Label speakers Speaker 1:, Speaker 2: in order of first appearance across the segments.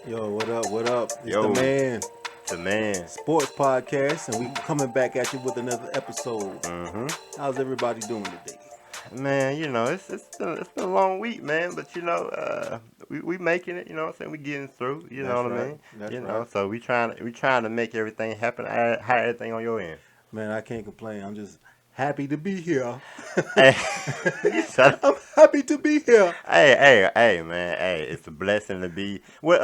Speaker 1: Yo, what up? What up? It's
Speaker 2: Yo,
Speaker 1: the Man
Speaker 2: the man.
Speaker 1: Sports Podcast, and we coming back at you with another episode. How's everybody doing today?
Speaker 2: Man, it's been a long week, man. But we making it. You know what I'm saying? We getting through. You
Speaker 1: That's
Speaker 2: know what I
Speaker 1: right.
Speaker 2: mean?
Speaker 1: That's
Speaker 2: You
Speaker 1: right.
Speaker 2: know, so we trying to make everything happen. How everything on your end?
Speaker 1: Man, I can't complain. I'm just happy to be here.
Speaker 2: Hey, shut
Speaker 1: I'm
Speaker 2: up.
Speaker 1: happy to be here.
Speaker 2: Hey, man. Hey, it's a blessing to be. What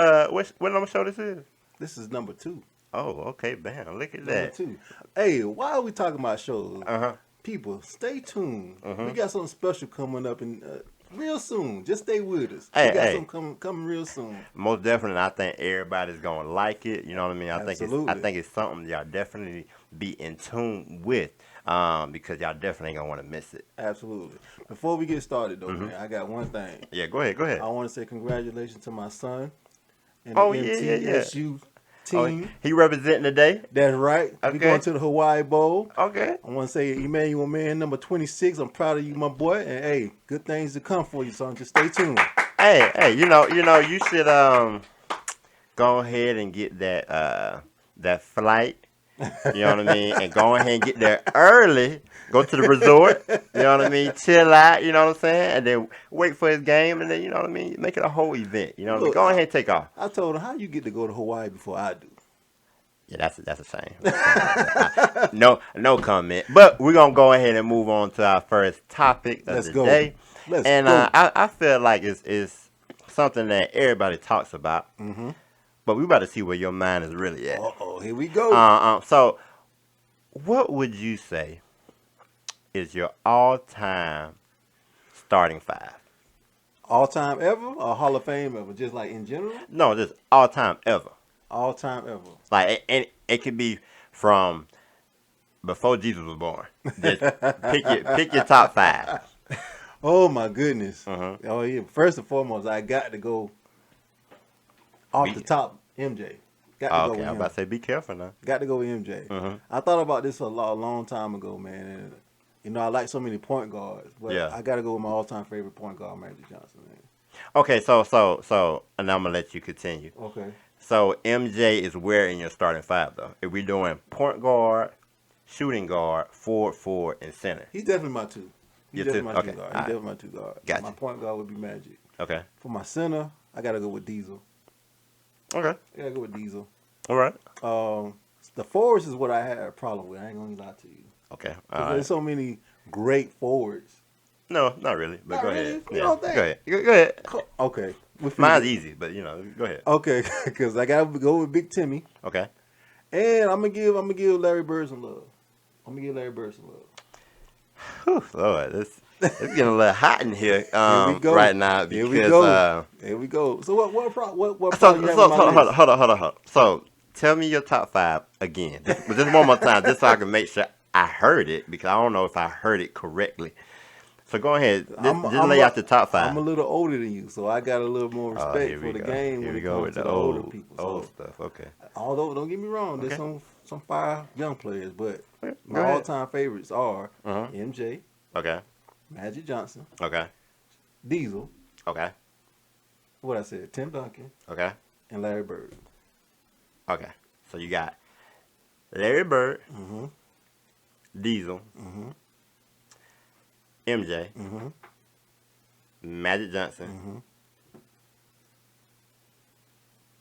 Speaker 2: number show this is?
Speaker 1: This is number 2.
Speaker 2: Oh, okay, bam. Look at
Speaker 1: Number
Speaker 2: that.
Speaker 1: 2. Hey, why are we talking about shows?
Speaker 2: Uh-huh.
Speaker 1: People, stay tuned.
Speaker 2: Mm-hmm.
Speaker 1: We got something special coming up in real soon. Just stay with us.
Speaker 2: Hey,
Speaker 1: we got
Speaker 2: hey.
Speaker 1: something coming real soon.
Speaker 2: Most definitely, I think everybody's gonna like it. You know what I mean? I
Speaker 1: Absolutely.
Speaker 2: think it's something y'all definitely be in tune with, because y'all definitely gonna want to miss it.
Speaker 1: Absolutely. Before we get started, though, man, I got one thing.
Speaker 2: Yeah, go ahead.
Speaker 1: I want to say congratulations to my son and
Speaker 2: Oh,
Speaker 1: the
Speaker 2: yeah.
Speaker 1: MTSU team.
Speaker 2: He representing today.
Speaker 1: That's right. We
Speaker 2: Okay.
Speaker 1: going to the Hawaii Bowl.
Speaker 2: Okay.
Speaker 1: I want to say, Emmanuel, man, number 26. I'm proud of you, my boy. And hey, good things to come for you, son. Just stay tuned.
Speaker 2: Hey, you should go ahead and get that flight. You know what I mean? And go ahead and get there early. Go to the resort. You know what I mean? Chill out. You know what I'm saying? And then wait for his game. And then, you know what I mean? Make it a whole event. You know what I mean?
Speaker 1: Look,
Speaker 2: Go ahead and take off.
Speaker 1: I told him, how you get to go to Hawaii before I do?
Speaker 2: Yeah, that's a shame. No comment. But we're gonna go ahead and move on to our first topic of
Speaker 1: Let's
Speaker 2: the
Speaker 1: go.
Speaker 2: day.
Speaker 1: Let's
Speaker 2: and
Speaker 1: go.
Speaker 2: I feel like it's something that everybody talks about.
Speaker 1: Mm-hmm.
Speaker 2: But we about to see where your mind is really at.
Speaker 1: Uh-oh, here we go.
Speaker 2: So what would you say is your all-time starting five?
Speaker 1: All-time ever or Hall of Fame ever? Just like in general?
Speaker 2: No, just all-time ever.
Speaker 1: All-time ever.
Speaker 2: Like it could be from before Jesus was born. Just pick your top five.
Speaker 1: Oh, my goodness.
Speaker 2: Mhm.
Speaker 1: Oh, yeah. First and foremost, I got to go off the top, MJ. Got to go
Speaker 2: Okay,
Speaker 1: with
Speaker 2: I was
Speaker 1: him.
Speaker 2: about to say be careful now.
Speaker 1: Got to go with MJ.
Speaker 2: Mhm.
Speaker 1: I thought about this a long time ago, man. And, I like so many point guards. But
Speaker 2: Yeah.
Speaker 1: I got to go with my all-time favorite point guard, Magic Johnson, man.
Speaker 2: Okay, so and I'm gonna let you continue.
Speaker 1: Okay.
Speaker 2: So MJ is where in your starting five though? If we're doing point guard, shooting guard, forward, and center.
Speaker 1: He's definitely my two. He's
Speaker 2: Your
Speaker 1: definitely
Speaker 2: two?
Speaker 1: my
Speaker 2: Okay,
Speaker 1: two guard.
Speaker 2: all
Speaker 1: He's
Speaker 2: right.
Speaker 1: definitely my two guard.
Speaker 2: Gotcha.
Speaker 1: My point guard would be Magic.
Speaker 2: Okay.
Speaker 1: For my center, I got to go with Diesel.
Speaker 2: Okay.
Speaker 1: I got to go with Diesel.
Speaker 2: All right.
Speaker 1: The forwards is what I had a problem with. I ain't going to lie to you.
Speaker 2: Okay.
Speaker 1: 'Cause
Speaker 2: All right.
Speaker 1: There's so many great forwards.
Speaker 2: No, not really. But
Speaker 1: Not
Speaker 2: go
Speaker 1: really?
Speaker 2: ahead.
Speaker 1: You don't think?
Speaker 2: Go ahead. Go ahead.
Speaker 1: Okay.
Speaker 2: Mine's easy, but go ahead.
Speaker 1: Okay, because I got to go with Big Timmy.
Speaker 2: Okay.
Speaker 1: And I'm gonna give Larry Bird some love. I'm gonna give Larry Bird some love.
Speaker 2: Whew, Lord, it's getting a little hot in here,
Speaker 1: Here we go.
Speaker 2: right now
Speaker 1: Here
Speaker 2: because
Speaker 1: we go. Here we go. So what
Speaker 2: so
Speaker 1: problem you
Speaker 2: so
Speaker 1: have with
Speaker 2: hold
Speaker 1: my
Speaker 2: on,
Speaker 1: list?
Speaker 2: hold on. So tell me your top five again, just one more time, just so I can make sure I heard it because I don't know if I heard it correctly. So go ahead, just lay out the top five.
Speaker 1: I'm a little older than you, so I got a little more
Speaker 2: Oh,
Speaker 1: respect
Speaker 2: here
Speaker 1: for
Speaker 2: we
Speaker 1: the
Speaker 2: go.
Speaker 1: game
Speaker 2: Here
Speaker 1: when
Speaker 2: we
Speaker 1: it
Speaker 2: go
Speaker 1: comes
Speaker 2: with
Speaker 1: to
Speaker 2: the
Speaker 1: the older
Speaker 2: old
Speaker 1: people.
Speaker 2: old
Speaker 1: So,
Speaker 2: stuff. Okay.
Speaker 1: although don't get me wrong, there's
Speaker 2: Okay.
Speaker 1: some fire young players, but
Speaker 2: Go
Speaker 1: my
Speaker 2: ahead.
Speaker 1: all-time favorites are
Speaker 2: Uh-huh.
Speaker 1: MJ,
Speaker 2: Okay.
Speaker 1: Magic Johnson,
Speaker 2: Okay.
Speaker 1: Diesel,
Speaker 2: Okay.
Speaker 1: what I said, Tim Duncan,
Speaker 2: Okay.
Speaker 1: and Larry Bird.
Speaker 2: Okay. So you got Larry Bird,
Speaker 1: Mm-hmm.
Speaker 2: Diesel,
Speaker 1: Mm-hmm.
Speaker 2: MJ,
Speaker 1: Mm-hmm.
Speaker 2: Magic Johnson,
Speaker 1: Mm-hmm.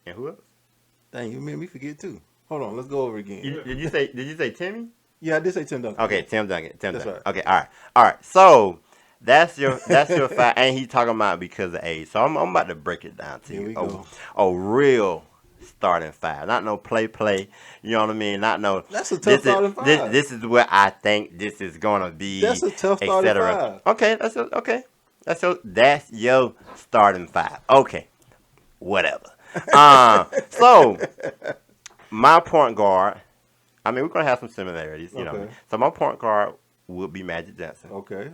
Speaker 2: and who else?
Speaker 1: Dang, you made me forget too. Hold on, let's go over again.
Speaker 2: Did you say Timmy?
Speaker 1: Yeah, I did say Tim Duncan.
Speaker 2: Okay, Tim Duncan.
Speaker 1: That's
Speaker 2: Duncan.
Speaker 1: right.
Speaker 2: Okay, all right. So that's your five, and he's talking about because of age. So I'm about to break it down to
Speaker 1: Here
Speaker 2: you.
Speaker 1: we go.
Speaker 2: A real starting five, not no play. You know what I mean? Not no.
Speaker 1: That's a tough starting five.
Speaker 2: This is where I think this is gonna be.
Speaker 1: That's a tough
Speaker 2: et
Speaker 1: starting
Speaker 2: cetera.
Speaker 1: five.
Speaker 2: Okay, okay. That's your starting five. Okay, whatever. So my point guard. I mean, we're gonna have some similarities, you know.
Speaker 1: Okay.
Speaker 2: So my point guard would be Magic Johnson
Speaker 1: Okay.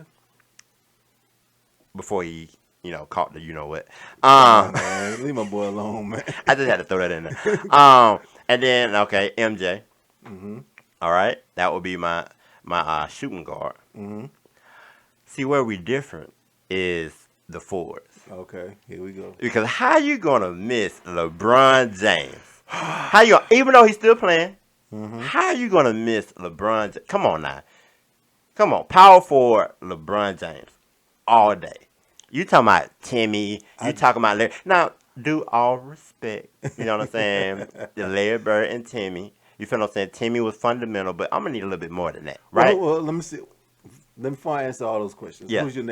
Speaker 2: before he, caught the what.
Speaker 1: Man, leave my boy alone, man.
Speaker 2: I just had to throw that in there. And then MJ.
Speaker 1: Mm-hmm.
Speaker 2: All right, that would be my shooting guard.
Speaker 1: Mm-hmm.
Speaker 2: See where we different is the forwards.
Speaker 1: Okay, here we go.
Speaker 2: Because how you gonna miss LeBron James? How you even though he's still playing? How you gonna miss LeBron? Come on now, come on, power forward LeBron James all day. You talking about Timmy? You talking about Larry? Now, do all respect. You know what I'm saying? The Larry Bird and Timmy. You feel what I'm saying? Timmy was fundamental, but I'm gonna need a little bit more than that, right?
Speaker 1: Well, let me see. Let me before I answer all those questions.
Speaker 2: Yeah.
Speaker 1: Who's your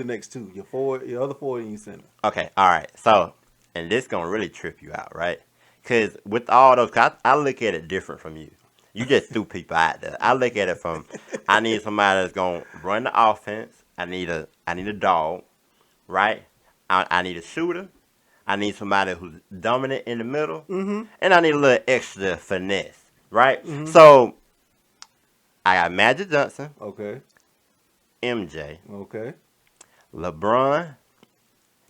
Speaker 1: next two? Your forward, your other forward, and your center.
Speaker 2: Okay, all right. So, and this gonna really trip you out, right? Because with all those, I look at it different from you. You just threw people out there. I look at it from, I need somebody that's gonna run the offense. I need a dog, right? I need a shooter. I need somebody who's dominant in the middle, and I need a little extra finesse, right? So, I got Magic Johnson,
Speaker 1: Okay.
Speaker 2: MJ,
Speaker 1: Okay.
Speaker 2: LeBron.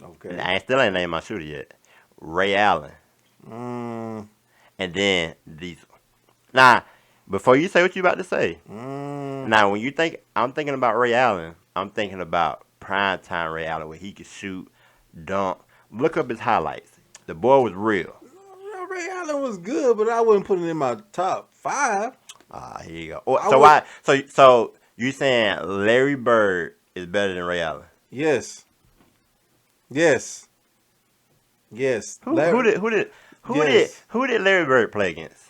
Speaker 1: Okay.
Speaker 2: And I still ain't named my shooter yet. Ray Allen. And then these. Now, before you say what you about to say. Now, when you think, I'm thinking about Ray Allen. I'm thinking about primetime Ray Allen where he could shoot, dunk. Look up his highlights. The boy was real.
Speaker 1: Ray Allen was good, but I wouldn't put him in my top 5.
Speaker 2: Here you go. So why? So you saying Larry Bird is better than Ray Allen?
Speaker 1: Yes. Yes. Yes.
Speaker 2: Who did Larry Bird play against?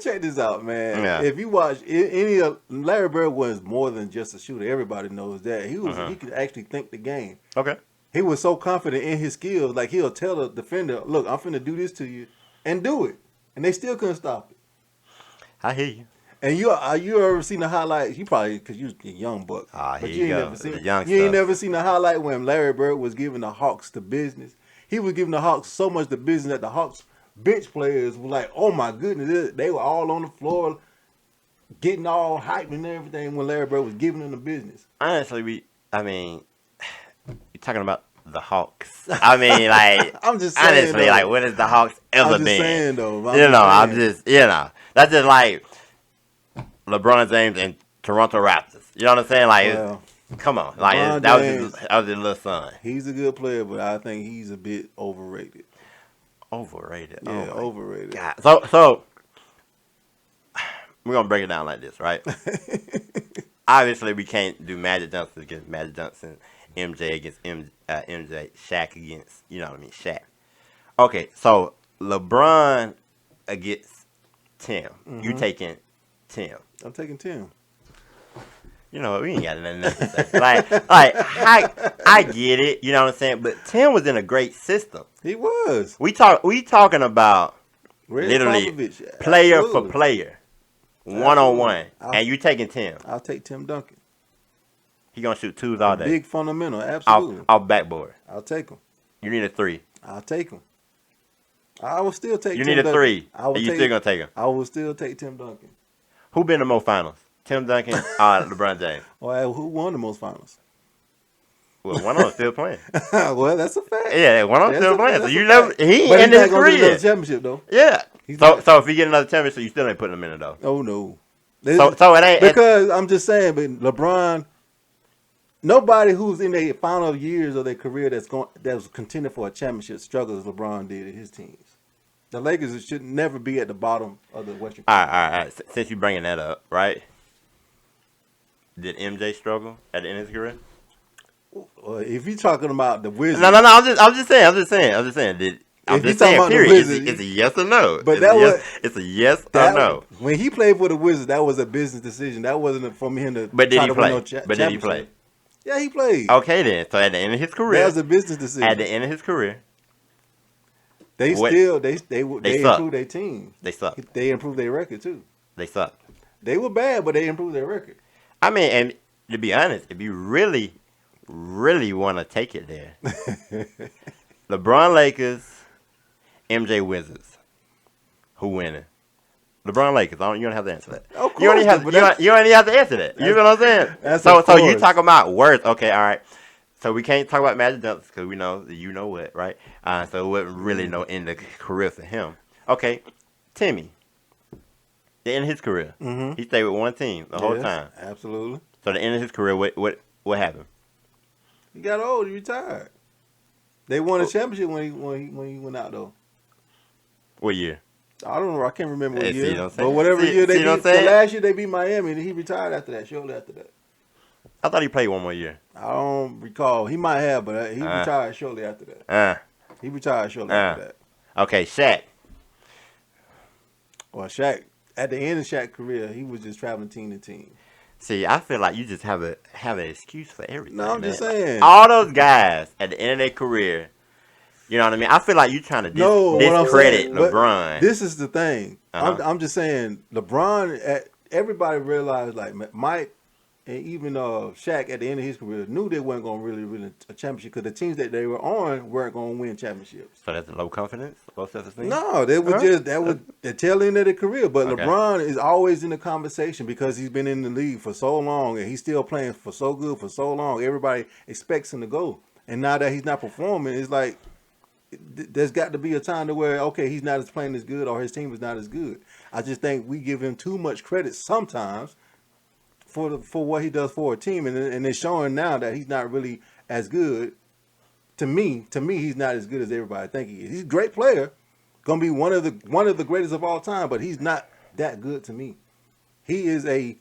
Speaker 1: Check this out, man.
Speaker 2: Yeah.
Speaker 1: If you watch any of Larry Bird was more than just a shooter. Everybody knows that. He could actually think the game.
Speaker 2: Okay.
Speaker 1: He was so confident in his skills, like he'll tell the defender, "Look, I'm finna do this to you," and do it, and they still couldn't stop it.
Speaker 2: I hear you.
Speaker 1: And you ever seen the highlights? You probably because you're a young buck.
Speaker 2: Here
Speaker 1: you
Speaker 2: you go.
Speaker 1: Never seen,
Speaker 2: The young
Speaker 1: you ain't
Speaker 2: stuff.
Speaker 1: never seen the highlight when Larry Bird was giving the Hawks the business. He was giving the Hawks so much the business that the Hawks bench players were like, "Oh my goodness!" They were all on the floor, getting all hyped and everything when Larry Bird was giving them the business.
Speaker 2: Honestly, you're talking about the Hawks. I mean, like,
Speaker 1: I'm just saying,
Speaker 2: honestly,
Speaker 1: though.
Speaker 2: like, what has the Hawks ever
Speaker 1: I'm just
Speaker 2: been?
Speaker 1: saying, though.
Speaker 2: That's just like LeBron James and Toronto Raptors. You know what I'm saying? Like,
Speaker 1: Well,
Speaker 2: come on, like
Speaker 1: LeBron
Speaker 2: that
Speaker 1: James,
Speaker 2: was his little son.
Speaker 1: He's a good player, but I think he's a bit overrated.
Speaker 2: Overrated.
Speaker 1: Yeah,
Speaker 2: Oh my
Speaker 1: overrated.
Speaker 2: God. So we're gonna break it down like this, right? Obviously, we can't do Magic Johnson against Magic Johnson, MJ against MJ, Shaq against, you know what I mean, Shaq. Okay, so LeBron against Tim. You taking Tim?
Speaker 1: I'm taking Tim.
Speaker 2: You know what? We ain't got nothing else to say. I get it. You know what I'm saying? But Tim was in a great system.
Speaker 1: He was.
Speaker 2: We talking about
Speaker 1: Red
Speaker 2: literally
Speaker 1: Popovich,
Speaker 2: player
Speaker 1: absolutely.
Speaker 2: for player, 1-on-1, and you taking Tim.
Speaker 1: I'll take Tim Duncan.
Speaker 2: He gonna shoot twos all day.
Speaker 1: Big fundamental, absolutely.
Speaker 2: Off backboard.
Speaker 1: I'll take him.
Speaker 2: You need a 3.
Speaker 1: I'll take him. I will still take.
Speaker 2: You
Speaker 1: Tim
Speaker 2: need a
Speaker 1: Duncan.
Speaker 2: 3.
Speaker 1: I will
Speaker 2: And you
Speaker 1: take,
Speaker 2: still gonna take him.
Speaker 1: I will still take Tim Duncan.
Speaker 2: Who been the most finals? Tim Duncan or LeBron James?
Speaker 1: Well, who won the most finals?
Speaker 2: Well, one of them still playing.
Speaker 1: Well, that's a fact.
Speaker 2: Yeah, one of them still playing. So you never he
Speaker 1: But
Speaker 2: ended
Speaker 1: he's not
Speaker 2: his
Speaker 1: gonna do
Speaker 2: career.
Speaker 1: another championship though.
Speaker 2: Yeah.
Speaker 1: He's
Speaker 2: So
Speaker 1: not-
Speaker 2: if you get another championship, you still ain't putting him in it though.
Speaker 1: Oh no.
Speaker 2: So it ain't
Speaker 1: Because I'm just saying, but LeBron, nobody who's in their final years of their career that was contending for a championship struggles as LeBron did at his teams. The Lakers should never be at the bottom of the Western.
Speaker 2: All right. Since you bringing that up, right? Did MJ struggle at the end of his career?
Speaker 1: If you're talking about the Wizards,
Speaker 2: No. I'm just saying. Did I'm
Speaker 1: If you
Speaker 2: just
Speaker 1: talking
Speaker 2: saying?
Speaker 1: about the
Speaker 2: Period.
Speaker 1: Wizards,
Speaker 2: It's a yes or no.
Speaker 1: But
Speaker 2: it's a yes or no.
Speaker 1: When he played for the Wizards, that was a business decision. That wasn't from him to.
Speaker 2: But did
Speaker 1: try
Speaker 2: he
Speaker 1: to
Speaker 2: play?
Speaker 1: win no
Speaker 2: But did he play?
Speaker 1: championship. Yeah, he played.
Speaker 2: Okay then. So at the end of his career,
Speaker 1: That was a business decision.
Speaker 2: at the end of his career,
Speaker 1: they
Speaker 2: what-
Speaker 1: they
Speaker 2: suck.
Speaker 1: improved their team.
Speaker 2: they sucked.
Speaker 1: They improved their record too.
Speaker 2: They sucked.
Speaker 1: They were bad, but they improved their record.
Speaker 2: I mean, and to be honest, if you really, really want to take it there, LeBron Lakers, MJ Wizards, who winning? LeBron Lakers. You don't have to answer that.
Speaker 1: Of course,
Speaker 2: You don't even have,
Speaker 1: but
Speaker 2: you don't even have to answer that. You know what I'm saying?
Speaker 1: That's
Speaker 2: So
Speaker 1: of
Speaker 2: you
Speaker 1: course.
Speaker 2: talking about worth? Okay, all right. So we can't talk about Magic Johnson because we know you know what, right? So it wasn't really no end of career for him. Okay, Timmy. The end of his career, he stayed with one team the whole
Speaker 1: Yes,
Speaker 2: time.
Speaker 1: Absolutely.
Speaker 2: So the end of his career, what What happened?
Speaker 1: He got old. He retired. They won a championship when he went out though.
Speaker 2: What year?
Speaker 1: I don't know. I can't remember what
Speaker 2: Hey, see
Speaker 1: year.
Speaker 2: what I'm
Speaker 1: But
Speaker 2: saying?
Speaker 1: whatever year they
Speaker 2: See what I'm
Speaker 1: beat. The
Speaker 2: saying?
Speaker 1: last year they beat Miami, and he retired after that. Shortly after that.
Speaker 2: I thought he played one more year.
Speaker 1: I don't recall. He might have, but he retired shortly after that. He retired shortly after that.
Speaker 2: Okay, Shaq.
Speaker 1: Well, Shaq, at the end of Shaq's career, he was just traveling team to team.
Speaker 2: See, I feel like you just have an excuse for everything.
Speaker 1: No, I'm
Speaker 2: man.
Speaker 1: just saying.
Speaker 2: Like, all those guys at the end of their career, you know what I mean? I feel like you're trying to discredit LeBron.
Speaker 1: This is the thing.
Speaker 2: Uh-huh.
Speaker 1: I'm just saying, LeBron, everybody realized, like Mike and even Shaq at the end of his career knew they weren't going to really win a championship because the teams that they were on weren't going to win championships.
Speaker 2: So that's low confidence, low self-esteem?
Speaker 1: No, they were that was the tail end of their career. But
Speaker 2: Okay.
Speaker 1: LeBron is always in the conversation because he's been in the league for so long and he's still playing for so good for so long. Everybody expects him to go. And now that he's not performing, it's like there's got to be a time to where, okay, he's not as playing as good or his team is not as good. I just think we give him too much credit sometimes for what he does for a team, and it's showing now that he's not really as good. To me, he's not as good as everybody think he is. He's a great player, gonna be one of the greatest of all time, but he's not that good to me. He is a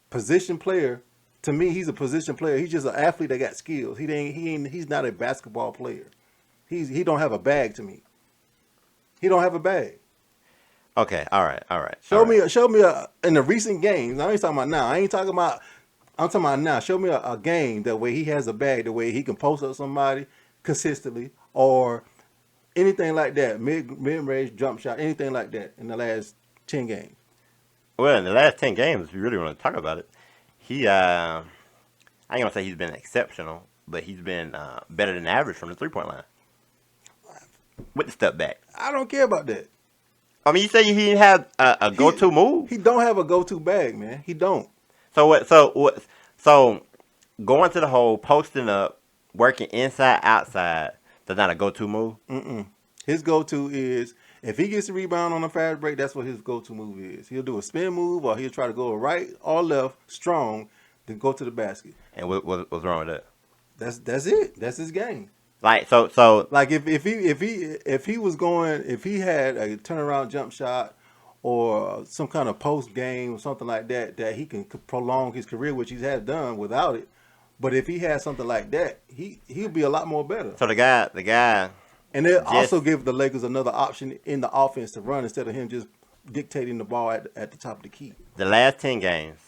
Speaker 1: position player. To me, he's a position player. He's just an athlete that got skills. He's not a basketball player. He don't have a bag to me. He don't have a bag.
Speaker 2: Okay, all right.
Speaker 1: Show me in the recent games. I ain't talking about now. I'm talking about now. Show me a game that way he has a bag, the way he can post up somebody consistently or anything like that. Mid-range jump shot, anything like that in the last 10 games.
Speaker 2: Well, in the last 10 games, if you really want to talk about it, he, I ain't going to say he's been exceptional, but he's been better than average from the three-point line. With the step back.
Speaker 1: I don't care about that.
Speaker 2: I mean, you say he didn't have a go-to move?
Speaker 1: He don't have a go-to bag, man. He don't.
Speaker 2: So what? So going to the hole, posting up, working inside, outside, that's not a go-to move?
Speaker 1: Mm-mm. His go-to is, if he gets a rebound on a fast break, that's what his go-to move is. He'll do a spin move or he'll try to go right or left, strong, then go to the basket.
Speaker 2: And what's wrong with that?
Speaker 1: That's it. That's his game.
Speaker 2: Like so
Speaker 1: like if he had a turnaround jump shot or some kind of post game or something like that he can prolong his career, which he has done without it. But if he had something like that, he'll be a lot more better.
Speaker 2: So the guy,
Speaker 1: and it also give the Lakers another option in the offense to run instead of him just dictating the ball at the top of the key.
Speaker 2: The last 10 games,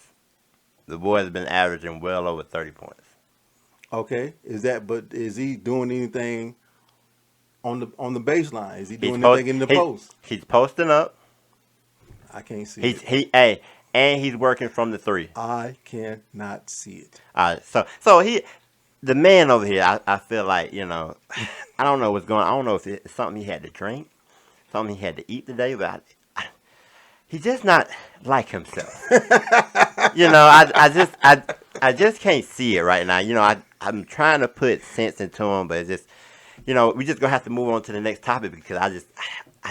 Speaker 2: the boy has been averaging well over 30 points.
Speaker 1: Okay, but is he doing anything on the baseline? Is he doing anything in the post?
Speaker 2: He's posting up.
Speaker 1: I can't see
Speaker 2: it. And he's working from the three.
Speaker 1: I cannot see it.
Speaker 2: So the man over here, I feel like, I don't know what's going on. I don't know if it's something he had to drink, something he had to eat today, but he's just not like himself. I just can't see it right now. I'm trying to put sense into him, but it's just, we just gonna have to move on to the next topic because I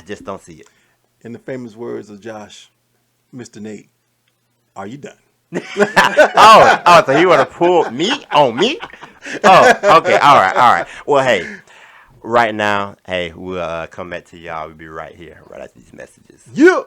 Speaker 2: just don't see it.
Speaker 1: In the famous words of Josh, Mr. Nate, are you done?
Speaker 2: So he want to pull me on me? Oh, okay, all right. Well, hey, right now, we'll come back to y'all. We'll be right here, right after these messages.
Speaker 1: Yeah.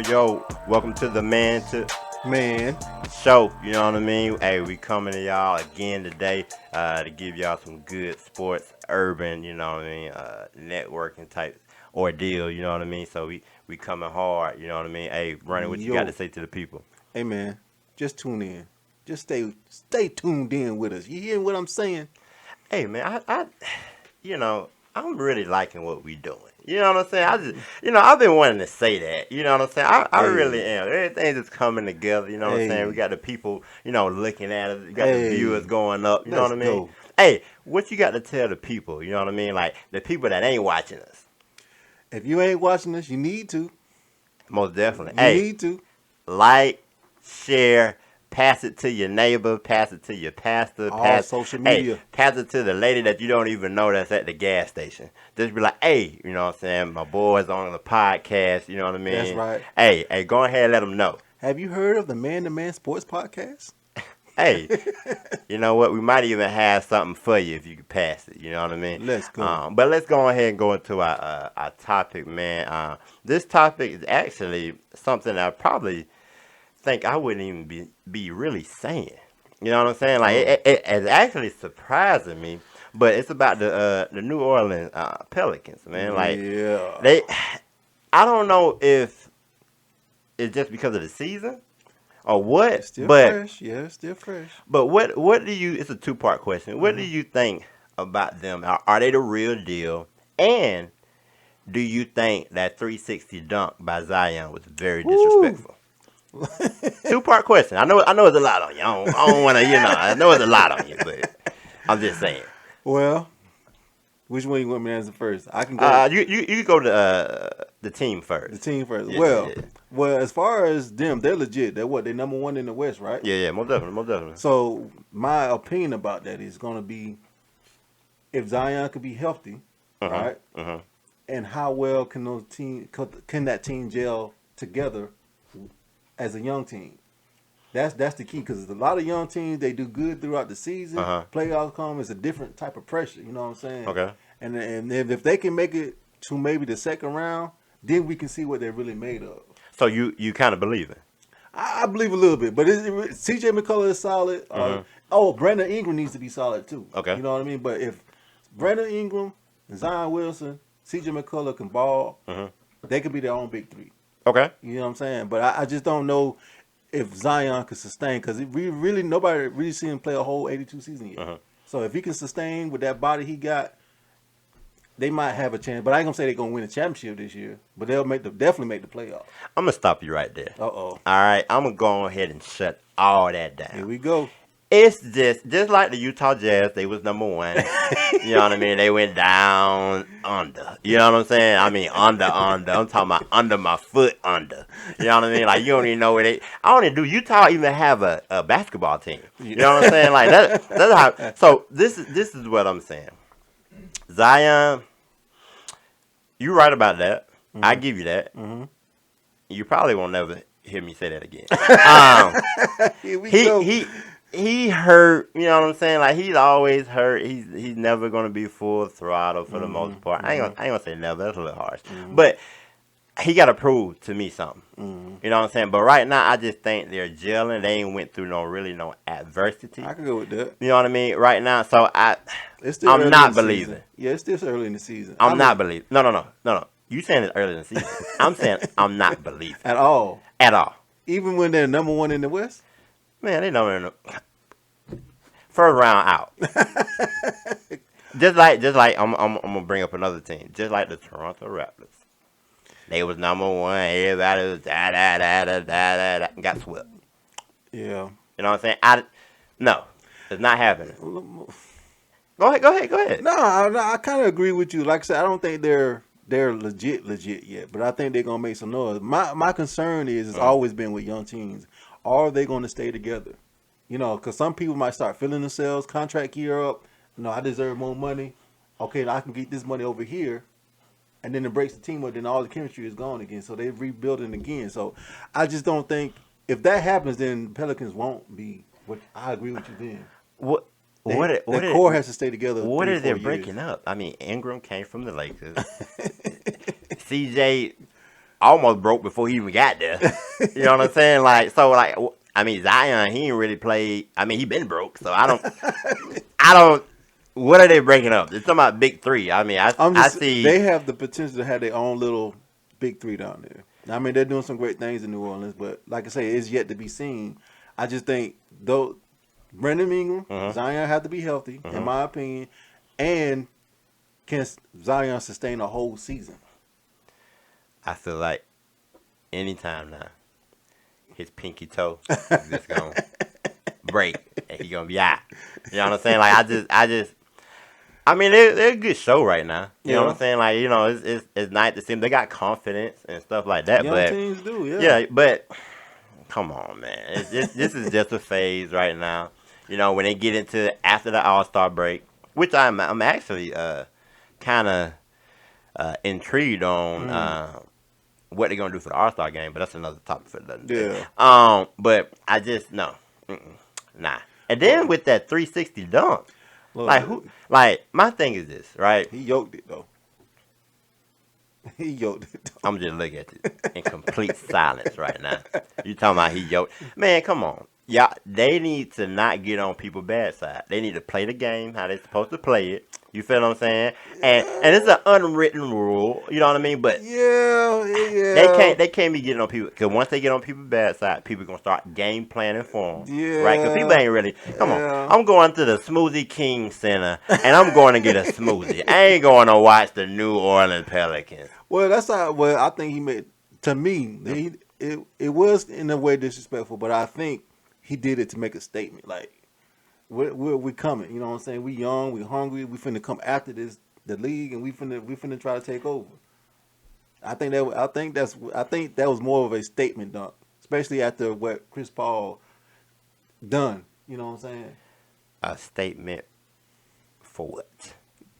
Speaker 2: Yo. Welcome to the Man Show. You know what I mean? Hey, we coming to y'all again today to give y'all some good sports, urban, networking type ordeal, you know what I mean? So we coming hard, you know what I mean? Hey, Ronnie, what you got to say to the people?
Speaker 1: Hey, man, just tune in. Just stay tuned in with us. You hear what I'm saying?
Speaker 2: Hey, man, I'm really liking what we doing. You know what I'm saying? I've been wanting to say that. You know what I'm saying? I really am. Everything's just coming together. You know what I'm saying? We got the people, looking at us. We got the viewers going up. You know what I mean?
Speaker 1: Go.
Speaker 2: Hey, what you got to tell the people? You know what I mean? Like the people that ain't watching us.
Speaker 1: If you ain't watching this, you need to.
Speaker 2: Most definitely.
Speaker 1: You
Speaker 2: Hey,
Speaker 1: need to.
Speaker 2: like, share, pass it to your neighbor, pass it to your pastor,
Speaker 1: All social media.
Speaker 2: pass it to the lady that you don't even know that's at the gas station. Just be like, hey, you know what I'm saying? My boy's on the podcast, you know what I mean?
Speaker 1: That's right.
Speaker 2: Hey, go ahead and let them know.
Speaker 1: Have you heard of the Man to Man Sports Podcast?
Speaker 2: Hey, you know what? We might even have something for you if you could pass it. You know what I mean?
Speaker 1: Let's go.
Speaker 2: But let's go ahead and go into our topic, man. This topic is actually something I probably think I wouldn't even be really saying. You know what I'm saying? Like it's actually surprising me, but it's about the New Orleans Pelicans, man. Like
Speaker 1: yeah.
Speaker 2: I don't know if it's just because of the season or what,
Speaker 1: It's still
Speaker 2: but
Speaker 1: fresh. Yeah, it's still fresh.
Speaker 2: but what do you? It's a 2-part question. What do you think about them? Are they the real deal? And do you think that 360 dunk by Zion was very disrespectful? 2-part question. I know it's a lot on you. I don't want to, I know it's a lot on you, but I'm just saying.
Speaker 1: Well, which one you want me to answer first? I can go.
Speaker 2: You go to the team first.
Speaker 1: The team first.
Speaker 2: Yeah,
Speaker 1: Well, as far as them, they're legit. They're what? They're number one in the West, right?
Speaker 2: Yeah, most definitely.
Speaker 1: So my opinion about that is going to be if Zion could be healthy, right? And how well can that team gel together as a young team? That's the key, because a lot of young teams, they do good throughout the season. Playoffs come, it's a different type of pressure. You know what I'm saying?
Speaker 2: Okay.
Speaker 1: And if they can make it to maybe the second round, then we can see what they're really made of.
Speaker 2: So you kind of believe it?
Speaker 1: I believe a little bit, but CJ McCullough is solid. Brandon Ingram needs to be solid too.
Speaker 2: Okay.
Speaker 1: You know what I mean? But if Brandon Ingram, Zion Wilson, CJ McCullough can ball, they could be their own big three.
Speaker 2: Okay.
Speaker 1: You know what I'm saying? But I just don't know if Zion could sustain, because nobody really seen him play a whole 82 season yet. So if he can sustain with that body he got, they might have a chance. But I ain't gonna say they're gonna win a championship this year, but they'll definitely make the playoffs.
Speaker 2: I'm gonna stop you right there.
Speaker 1: All
Speaker 2: right, I'm gonna go ahead and shut all that down.
Speaker 1: Here we go.
Speaker 2: It's just like the Utah Jazz. They was number one. You know what I mean? They went down under. You know what I'm saying? I mean under. I'm talking about under my foot under. You know what I mean? Like you don't even know where they. I don't even do. Utah even have a basketball team. You know what I'm saying? Like that's how. So this is what I'm saying. Zion, you right about that. I give you that. You probably won't never hear me say that again.
Speaker 1: Here we go.
Speaker 2: He hurt, you know what I'm saying? Like he's always hurt. He's never gonna be full throttle for the most part. I ain't gonna say never. That's a little harsh. But he gotta prove to me something. You know what I'm saying? But right now, I just think they're gelling. They ain't went through no adversity.
Speaker 1: I can go with that.
Speaker 2: You know what I mean? Right now, so I'm
Speaker 1: early
Speaker 2: not
Speaker 1: in the
Speaker 2: believing.
Speaker 1: season. Yeah, it's still early in the season.
Speaker 2: I'm not believing. No. You saying it's early in the season? I'm saying I'm not believing
Speaker 1: At all. Even when they're number one in the West.
Speaker 2: Man, they know in the first round out. just like I'm gonna bring up another team. Just like the Toronto Raptors. They was number one. Everybody was da got swept.
Speaker 1: Yeah.
Speaker 2: You know what I'm saying? No, it's not happening. Go ahead.
Speaker 1: No, I kind of agree with you. Like I said, I don't think they're legit yet, but I think they're gonna make some noise. My concern is it's always been with young teams. Are they going to stay together? You know, because some people might start feeling themselves, contract year up. No, I deserve more money. Okay, I can get this money over here. And then it breaks the team up, then all the chemistry is gone again. So they're rebuilding again. So I just don't think, if that happens, then Pelicans won't be. I agree with you then. The core has to stay together.
Speaker 2: What are they breaking up? I mean, Ingram came from the Lakers. CJ almost broke before he even got there. You know what I'm saying? I mean, Zion, he ain't really played. I mean, he been broke, so I don't. What are they breaking up? It's talking about big three. I mean, I see
Speaker 1: they have the potential to have their own little big three down there. I mean, they're doing some great things in New Orleans, but like I say, it's yet to be seen. I just think though, Brandon Ingram, Zion have to be healthy, in my opinion, and can Zion sustain a whole season?
Speaker 2: I feel like anytime now, his pinky toe is just gonna break and he gonna be out. You know what I'm saying? Like I just I mean, they're a good show right now. You know what
Speaker 1: Yeah.
Speaker 2: I'm saying? Like, it's nice to see them. They got confidence and stuff like that.
Speaker 1: Young
Speaker 2: But
Speaker 1: teams do, yeah.
Speaker 2: yeah, but come on, man. This is just a phase right now. When they get into after the All-Star break, which I'm actually kind of intrigued on what they're gonna do for the All-Star game, but that's another topic for another day.
Speaker 1: Yeah.
Speaker 2: But I just no, nah. And then
Speaker 1: Well,
Speaker 2: with that 360 dunk, like
Speaker 1: look,
Speaker 2: who? Like my thing is this, right?
Speaker 1: he yoked it though. He yoked it though.
Speaker 2: I'm just looking at it in complete silence right now. You talking about he yoked? Man, come on. Yeah, they need to not get on people's bad side. They need to play the game how they're supposed to play it. You feel what I'm saying? And it's an unwritten rule. You know what I mean? But
Speaker 1: Yeah,
Speaker 2: they
Speaker 1: yeah.
Speaker 2: can't be getting on people because once they get on people's bad side, people gonna start game planning for them, right? Because people
Speaker 1: Yeah.
Speaker 2: ain't really. Come on,
Speaker 1: Yeah.
Speaker 2: I'm going to the Smoothie King Center and I'm going to get a smoothie. I ain't going to watch the New Orleans Pelicans.
Speaker 1: Well, that's how. Well, I think he made. To me, it was in a way disrespectful, but I think he did it to make a statement. Like we coming. You know what I'm saying? We young, we hungry. We finna come after the league, and we finna try to take over. I think that was more of a statement dunk, especially after what Chris Paul done. You know what I'm saying?
Speaker 2: A statement for what?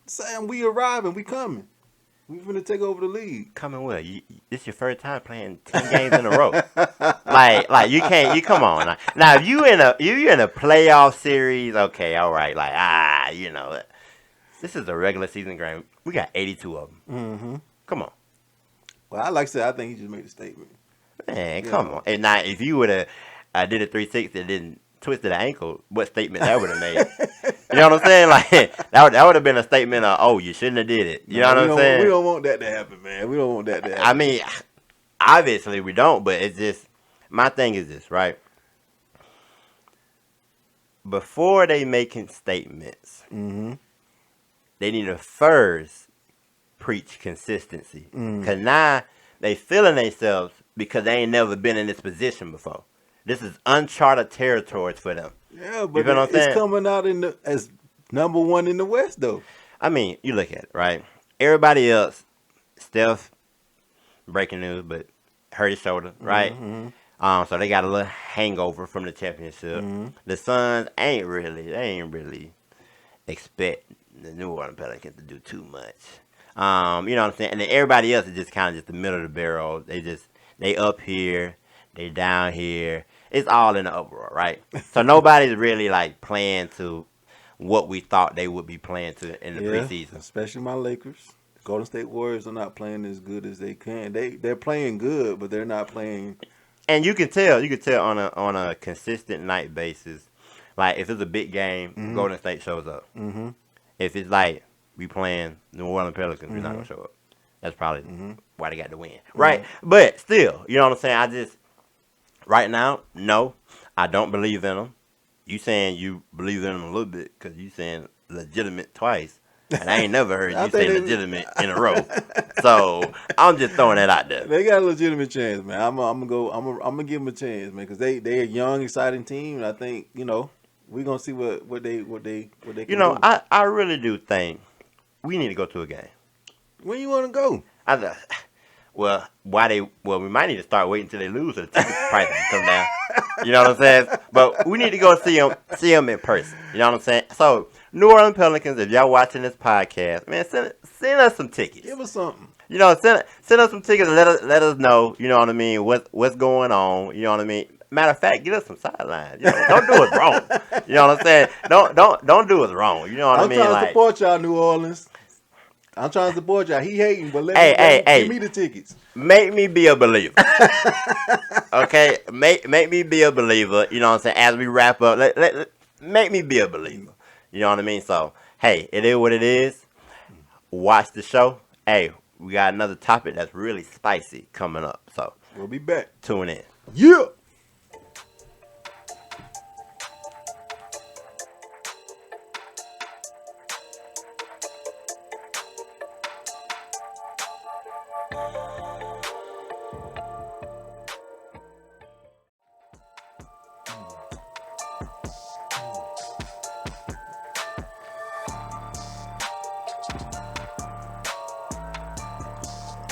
Speaker 1: Saying we arriving, we coming. We finna take over the league.
Speaker 2: Coming what? This your first time playing 10 games in a row. Like you can't. You come on now. If you in a playoff series, okay, all right. Like this is a regular season game. We got 82 of them.
Speaker 1: Mm-hmm.
Speaker 2: Come on,
Speaker 1: Well, like I said, I think he just made a statement.
Speaker 2: man.
Speaker 1: Yeah.
Speaker 2: Come on. And now if you would have did a 360 and didn't twisted the ankle, what statement that would have made? You know what I'm saying? Like that would have been a statement of, oh, you shouldn't have did it. You know what I'm saying?
Speaker 1: We don't want that to happen, man. We don't want that to happen.
Speaker 2: I mean, obviously we don't, but it's just my thing is this, right? Before they making statements,
Speaker 1: Mm-hmm.
Speaker 2: they need to first preach consistency. Cause now they feeling themselves because they ain't never been in this position before. This is uncharted territories for them.
Speaker 1: Yeah, but
Speaker 2: feel what I'm saying?
Speaker 1: it's coming out as number one in the West, though.
Speaker 2: I mean, you look at it, right? Everybody else, Steph, breaking news, but hurt his shoulder, right?
Speaker 1: Mm-hmm.
Speaker 2: So they got a little hangover from the championship.
Speaker 1: Mm-hmm.
Speaker 2: The Suns ain't really expect the New Orleans Pelicans to do too much. You know what I'm saying? And then everybody else is just kind of just the middle of the barrel. They up here, they down here. It's all in the uproar, right? So nobody's really like playing to what we thought they would be playing to in the preseason.
Speaker 1: Especially my Lakers. The Golden State Warriors are not playing as good as they can. They're playing good, but they're not playing.
Speaker 2: And you can tell on a consistent night basis. Like if it's a big game, Golden State shows up.
Speaker 1: Mm-hmm.
Speaker 2: If it's like we playing New Orleans Pelicans, we're not gonna show up. That's probably why they got the win, right? But still, you know what I'm saying? I just right now, no, I don't believe in them. You saying you believe in them a little bit because you saying legitimate twice, and I ain't never heard
Speaker 1: I
Speaker 2: you
Speaker 1: think
Speaker 2: say
Speaker 1: they-
Speaker 2: legitimate in a row. So I'm just throwing that out there.
Speaker 1: They got a legitimate chance, man. I'm gonna give them a chance, man, because they a young, exciting team, and I think we're gonna see what they can
Speaker 2: You know,
Speaker 1: do.
Speaker 2: I really do think we need to go to a game.
Speaker 1: When you want to go?
Speaker 2: Well, we might need to start waiting until they lose so the ticket prices come down. You know what I'm saying? But we need to go see them in person. You know what I'm saying? So, New Orleans Pelicans, if y'all watching this podcast, man, send us some tickets.
Speaker 1: Give us something.
Speaker 2: You know, send us some tickets and let us know, you know what I mean, what's going on, you know what I mean? Matter of fact, get us some sidelines. You know, don't do us wrong. You know what I'm saying? Don't do us wrong. You know what I mean?
Speaker 1: I'm trying to
Speaker 2: Like,
Speaker 1: support y'all, New Orleans. I'm trying to support y'all. He hating, but
Speaker 2: Hey.
Speaker 1: give me the tickets.
Speaker 2: make me be a believer. Okay? Make me be a believer, you know what I'm saying? As we wrap up, make me be a believer. You know what I mean? So, hey, it is what it is. Watch the show. Hey, we got another topic that's really spicy coming up. So,
Speaker 1: We'll be back.
Speaker 2: tune in.
Speaker 1: Yeah.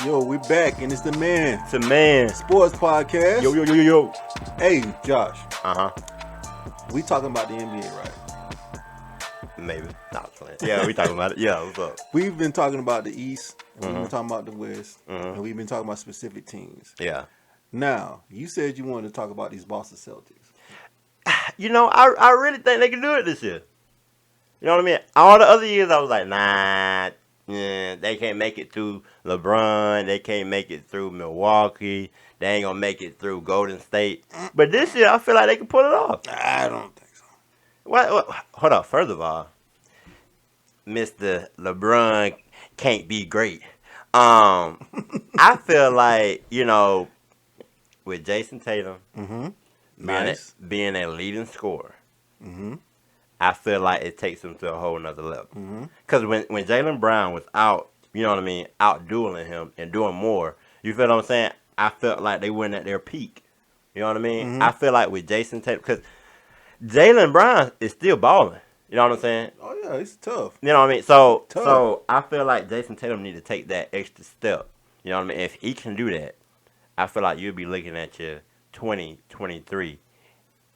Speaker 1: Yo, we back, and it's the Man
Speaker 2: It's a man.
Speaker 1: Sports Podcast.
Speaker 2: Yo, yo, yo, yo, yo.
Speaker 1: Hey, Josh,
Speaker 2: Uh-huh.
Speaker 1: we talking about the NBA, right?
Speaker 2: Maybe. Not playing. Yeah, we talking about it. Yeah, what's up?
Speaker 1: We've been talking about the East, and we've been talking about the West,
Speaker 2: Mhm.
Speaker 1: and we've been talking about specific teams.
Speaker 2: Yeah.
Speaker 1: Now, you said you wanted to talk about these Boston Celtics.
Speaker 2: You know, I really think they can do it this year. You know what I mean? All the other years, I was like, nah, yeah, they can't make it through LeBron. They can't make it through Milwaukee. They ain't going to make it through Golden State. But this year, I feel like they can pull it off.
Speaker 1: I don't think so.
Speaker 2: What? Hold up. First of all, Mr. LeBron can't be great. I feel like, you know, with Jason Tatum
Speaker 1: Mm-hmm. Nice.
Speaker 2: being a leading scorer,
Speaker 1: Mm-hmm.
Speaker 2: I feel like it takes him to a whole nother level.
Speaker 1: Mm-hmm.
Speaker 2: Because when Jaylen Brown was out, you know what I mean, out dueling him and doing more, you feel what I'm saying? I felt like they weren't at their peak. You know what I mean?
Speaker 1: Mhm.
Speaker 2: I feel like with Jason Tatum, because Jaylen Brown is still balling. You know what I'm saying?
Speaker 1: Oh, yeah, it's tough.
Speaker 2: You know what I mean? So
Speaker 1: Tough.
Speaker 2: I feel like Jason Tatum need to take that extra step. You know what I mean? If he can do that, I feel like you'll be looking at your 2023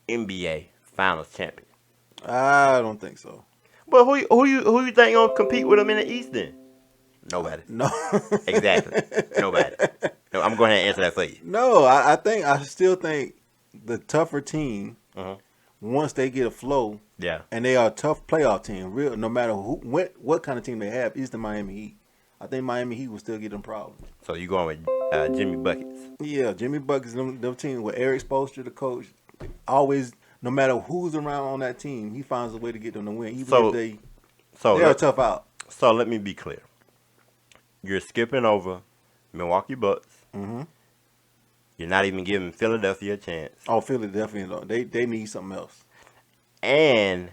Speaker 2: NBA Finals champion.
Speaker 1: I don't think so.
Speaker 2: But who you think gonna compete with him in the East then? Nobody.
Speaker 1: No.
Speaker 2: Exactly. Nobody. No, I'm going to answer that for you.
Speaker 1: No, I still think the tougher team,
Speaker 2: Mhm.
Speaker 1: once they get a flow,
Speaker 2: Yeah.
Speaker 1: and they are a tough playoff team, real no matter what kind of team they have, is the Miami Heat. I think Miami Heat will still get them problems.
Speaker 2: So you going with Jimmy Buckets?
Speaker 1: Yeah, Jimmy Buckets, them team with Eric Spoelstra, the coach, always, no matter who's around on that team, he finds a way to get them to win. Even
Speaker 2: So-
Speaker 1: if they
Speaker 2: So
Speaker 1: are tough out.
Speaker 2: so let me be clear. You're skipping over Milwaukee Bucks.
Speaker 1: Mm-hmm.
Speaker 2: You're not even giving Philadelphia a chance,
Speaker 1: Oh, Philadelphia, they need something else.
Speaker 2: and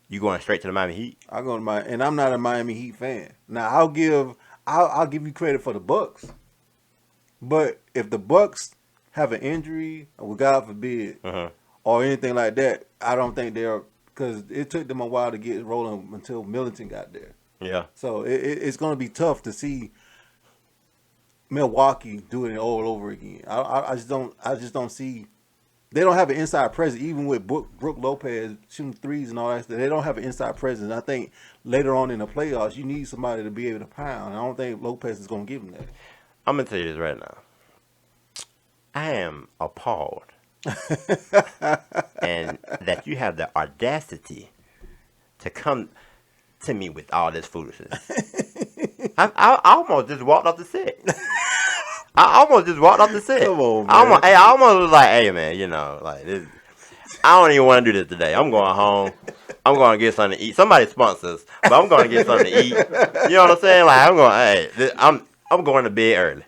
Speaker 2: you going straight to the Miami Heat.
Speaker 1: I go to and I'm not a Miami Heat fan. Now I'll give you credit for the Bucks, but if the Bucks have an injury, or God forbid,
Speaker 2: Uh-huh.
Speaker 1: or anything like that, I don't think they're, because it took them a while to get rolling until Middleton got there.
Speaker 2: Yeah.
Speaker 1: So it's going to be tough to see Milwaukee doing it all over again. I just don't see. They don't have an inside presence, even with Brook Lopez shooting threes and all that stuff. They don't have an inside presence. I think later on in the playoffs, you need somebody to be able to pound. I don't think Lopez is going to give them that.
Speaker 2: I'm gonna tell you this right now. I am appalled, and that you have the audacity to come to me with all this foolishness. I almost just walked off the set. I almost just walked off the set.
Speaker 1: Come on, man.
Speaker 2: I almost was like, hey man, you know, like this. I don't even want to do this today. I'm going home. I'm going to get something to eat. Somebody sponsors, but I'm going to get something to eat. You know what I'm saying? Like I'm going to bed early.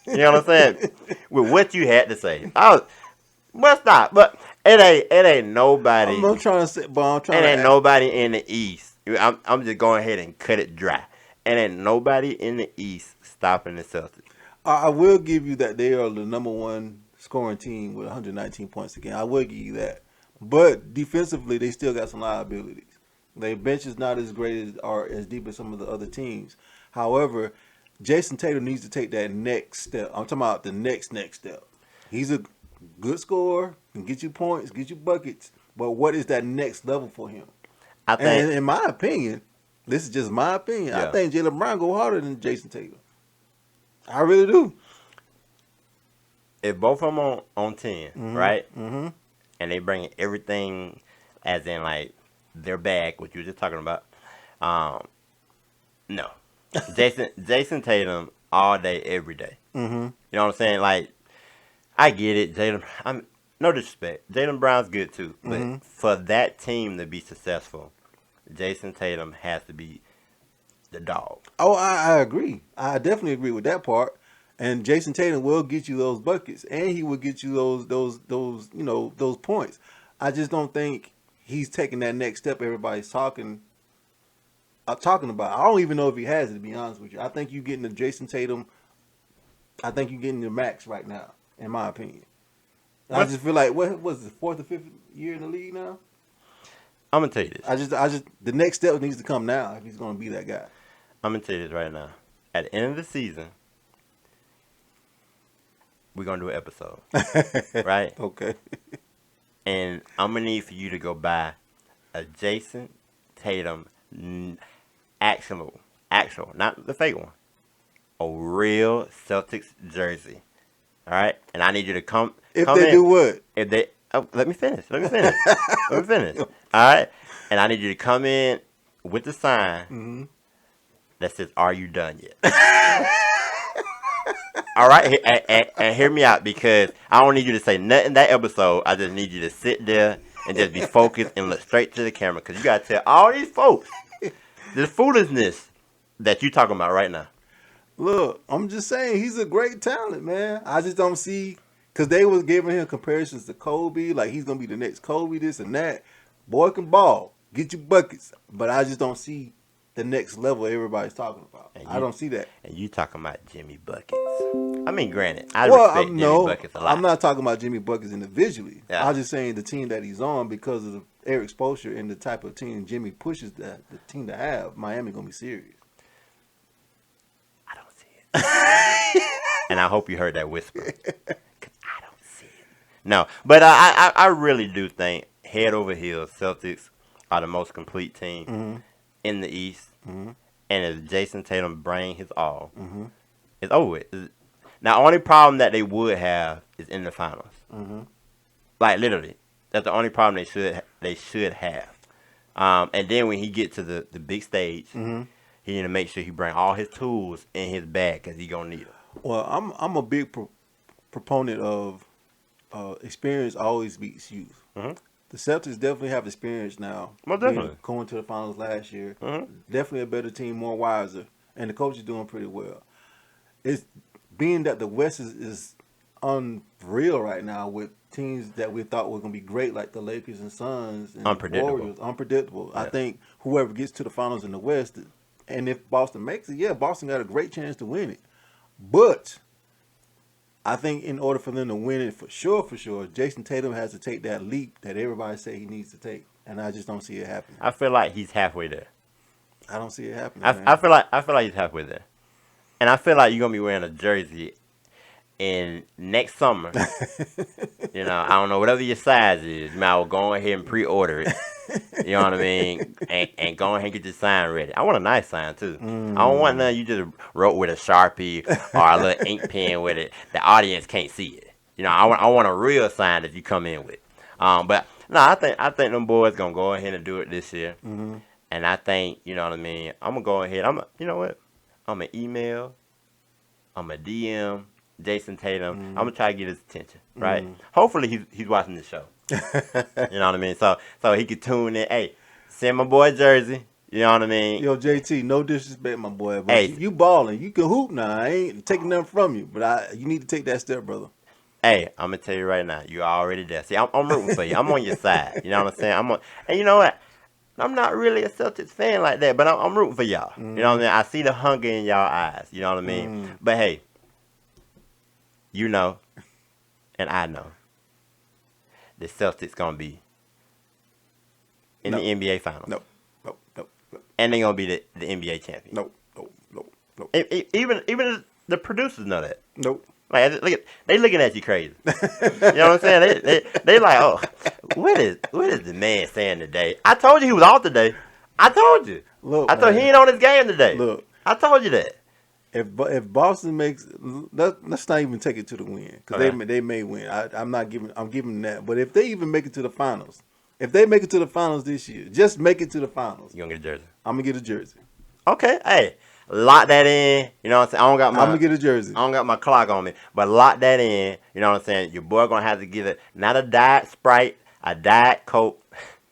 Speaker 2: You know what I'm saying? With what you had to say, well, stop. But it ain't nobody.
Speaker 1: I'm trying to say, but I'm trying
Speaker 2: It
Speaker 1: to
Speaker 2: ain't nobody in the East. I'm just going ahead and cut it dry. It ain't nobody in the East stopping the Celtics.
Speaker 1: I will give you that they are the number one scoring team with 119 points again. I will give you that. But defensively, they still got some liabilities. Their bench is not as great or as deep as some of the other teams. However, Jason Tatum needs to take that next step. I'm talking about the next step. He's a good scorer, can get you points, get you buckets. But what is that next level for him?
Speaker 2: I think
Speaker 1: And in my opinion, this is just my opinion,
Speaker 2: Yeah.
Speaker 1: I think Jaylen Brown go harder than Jason Tatum. I really do.
Speaker 2: if both of them on 10, right?
Speaker 1: Mm-hmm.
Speaker 2: And they bring everything, as in like their bag, what you were just talking about. No, Jason Tatum all day, every day.
Speaker 1: Mm-hmm.
Speaker 2: You know what I'm saying? Like, I get it, Jaylen. I'm no disrespect. Jaylen Brown's good too, but
Speaker 1: Mhm.
Speaker 2: for that team to be successful, Jason Tatum has to be the dog.
Speaker 1: Oh, I agree. I definitely agree with that part. And Jason Tatum will get you those buckets, and he will get you those points. I just don't think he's taking that next step. Everybody's talking about. I don't even know if he has it, to be honest with you. I think you're getting the Jason Tatum. I think you're getting the max right now, in my opinion. I just feel like what was the 4th or 5th year in the league now?
Speaker 2: I'm gonna tell you this.
Speaker 1: I just the next step needs to come now if he's going to be that guy.
Speaker 2: I'm gonna tell you this right now. At the end of the season, we're gonna do an episode, right?
Speaker 1: Okay.
Speaker 2: And I'm gonna need for you to go buy a Jason Tatum actual, not the fake one, a real Celtics jersey. All right, and I need you to come
Speaker 1: If they
Speaker 2: in.
Speaker 1: do what?
Speaker 2: If they, let me finish. Let me finish. All right, and I need you to come in with the sign that says, "Are you done yet?" All right, and hear me out, because I don't need you to say nothing that episode. I just need you to sit there and just be focused and look straight to the camera, because you got to tell all these folks the foolishness that you talking about right now.
Speaker 1: Look, I'm just saying he's a great talent, man. I just don't see, because they was giving him comparisons to Kobe, like he's gonna be the next Kobe, this and that. Boy can ball, get you buckets, but I just don't see the next level everybody's talking about. I don't see that.
Speaker 2: And you talking about Jimmy Buckets. I mean, granted, I respect Jimmy Buckets a lot.
Speaker 1: I'm not talking about Jimmy Buckets individually.
Speaker 2: Yeah.
Speaker 1: I'm just saying the team that he's on, because of the air exposure and the type of team Jimmy pushes the team to have, Miami gonna be serious.
Speaker 2: I don't see it. And I hope you heard that whisper, because I don't see it. No, but I really do think, head over heels, Celtics are the most complete team in the East. And if Jason Tatum bring his all, it's over with. Now, only problem that they would have is in the finals. Like, literally. That's the only problem they should have. And then when he get to the big stage, he need to make sure he bring all his tools in his bag, because he going to need them.
Speaker 1: Well, I'm a big proponent of experience always beats youth. The Celtics definitely have experience now.
Speaker 2: Most definitely.
Speaker 1: Going to the finals last year. Definitely a better team, more wiser. And the coach is doing pretty well. It's being that the West is unreal right now with teams that we thought were going to be great, like the Lakers and Suns and the Warriors. Unpredictable. Yeah. I think whoever gets to the finals in the West, and if Boston makes it, Boston got a great chance to win it. But I think in order for them to win it for sure, Jason Tatum has to take that leap that everybody say he needs to take, and I just don't see it happening.
Speaker 2: I feel like he's halfway there.
Speaker 1: I don't see it happening.
Speaker 2: I feel like he's halfway there, and I feel like you're gonna be wearing a jersey in next summer. You know, I don't know, whatever your size is, man, I will go ahead and pre-order it. You know what I mean? And go ahead and get your sign ready. I want a nice sign, too. I don't want none you just wrote with a Sharpie or a little ink pen with it. The audience can't see it. You know, I want a real sign that you come in with. But, no, I think them boys going to go ahead and do it this year. And I think, you know what I mean, I'm going to go ahead. You know what? I'm going to email. I'm going to DM Jason Tatum. I'm going to try to get his attention, right? Hopefully he's watching the show. You know what I mean? So he could tune in. Hey, send my boy jersey. You know what I mean?
Speaker 1: Yo, JT, no disrespect, my boy, but hey, you balling. You can hoop now. I ain't taking nothing from you, but you need to take that step, brother.
Speaker 2: Hey, I'm gonna tell you right now, you're already there. See, I'm rooting for you. I'm on your side. You know what I'm saying? And you know what? I'm not really a Celtics fan like that, but I'm rooting for y'all. You know what I mean? I see the hunger in y'all eyes. You know what I mean? But hey, you know, and I know, the Celtics gonna be in the NBA Finals.
Speaker 1: No.
Speaker 2: And they're gonna be the NBA champion.
Speaker 1: No.
Speaker 2: Even the producers know that.
Speaker 1: Nope.
Speaker 2: Like, they looking at you crazy. You know what I'm saying? They like, oh, what is the man saying today? I told you he was out today. I told you.
Speaker 1: Look,
Speaker 2: I thought he ain't on his game today.
Speaker 1: Look,
Speaker 2: I told you that.
Speaker 1: If Boston makes, let's not even take it to the win, because they may win. I'm giving that. But if they even make it to the finals, if they make it to the finals this year, just make it to the finals.
Speaker 2: You gonna get a jersey?
Speaker 1: I'm gonna get a jersey.
Speaker 2: Okay, hey, lock that in. You know what I'm saying?
Speaker 1: I'm gonna get a jersey.
Speaker 2: I don't got my clock on me, but lock that in. You know what I'm saying? Your boy gonna have to get it, not a Diet Sprite, a Diet Coke.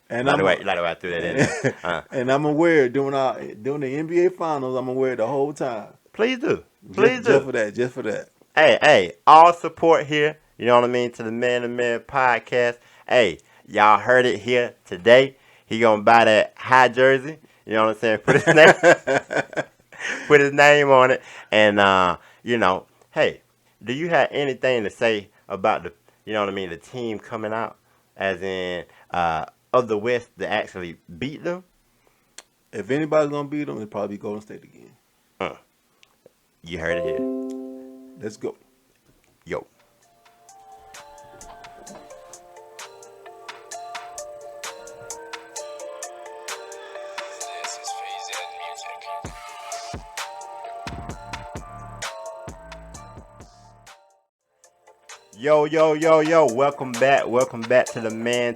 Speaker 2: And like the way I threw that in.
Speaker 1: And I'm gonna wear it during the NBA Finals. I'm gonna wear it the whole time.
Speaker 2: Please do.
Speaker 1: Just for that.
Speaker 2: Hey, all support here. You know what I mean? To the Man to Man podcast. Hey, y'all heard it here today. He gonna buy that high jersey. You know what I'm saying? Put his name on it. And you know, hey, do you have anything to say about the, you know what I mean, the team coming out, as in of the West that actually beat them?
Speaker 1: If anybody's gonna beat them, it'll probably be Golden State again.
Speaker 2: You heard it here.
Speaker 1: Let's go.
Speaker 2: Yo. Yo, yo, yo, yo. Welcome back. Welcome back to the
Speaker 1: Man.